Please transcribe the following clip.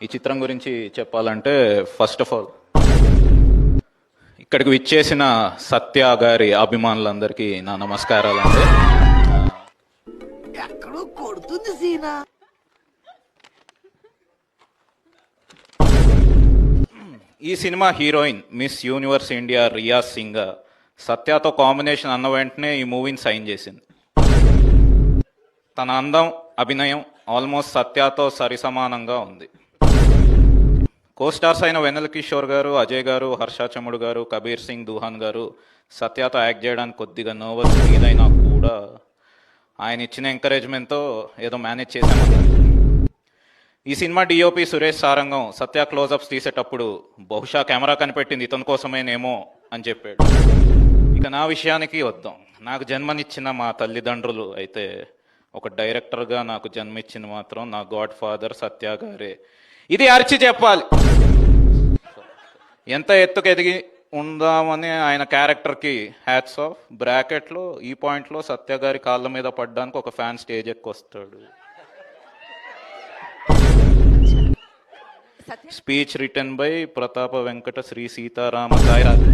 ఈ చిత్రం గురించి చెప్పాలంటే ఫస్ట్ ఆఫ్ ఆల్ ఇక్కడికి విచ్చేసిన సత్య గారి అభిమానులందరికీ నా నమస్కారాలండి. ఎక్కడో కొడుతుంది సీనా. ఈ cinema heroine Miss Universe India Riya Singh సత్యతో కాంబినేషన్ అన్న వెంటనే ఈ మూవీని సైన్ చేసింది. తన అందం, అభినయం ఆల్మోస్ట్ సత్యతో సరిసమానంగా ఉంది. కోస్టార్స్ అయిన వెన్నెల కిషోర్ గారు, అజయ్ గారు, హర్ష చముడు గారు, కబీర్ సింగ్ దూహాన్ గారు సత్యతో యాక్ట్ చేయడానికి కొద్దిగా నర్వస్ ఫీల్ అయినా కూడా ఆయన ఇచ్చిన ఎంకరేజ్మెంట్తో ఏదో మేనేజ్ చేశామన్నారు. ఈ సినిమా డిఓపి సురేష్ సారంగం సత్య క్లోజప్స్ తీసేటప్పుడు బహుశా కెమెరా కనిపెట్టింది ఇతని కోసమేనేమో అని చెప్పాడు. ఇక నా విషయానికి వద్దాం. నాకు జన్మనిచ్చిన మా తల్లిదండ్రులు అయితే ఒక డైరెక్టర్గా నాకు జన్మిచ్చింది మాత్రం నా గాడ్ ఫాదర్ సత్య గారే. ఇది అరిచి చెప్పాలి. ఎంత ఎత్తుకు ఎదిగి ఉందామని ఆయన క్యారెక్టర్కి హ్యాట్స్ ఆఫ్. బ్రాకెట్లో ఈ పాయింట్లో సత్య గారి కాళ్ళ మీద పడ్డానికి ఒక ఫ్యాన్ స్టేజ్ ఎక్కొస్తాడు. Speech written by Pratapa Venkata Sri Seetharama Sairaj.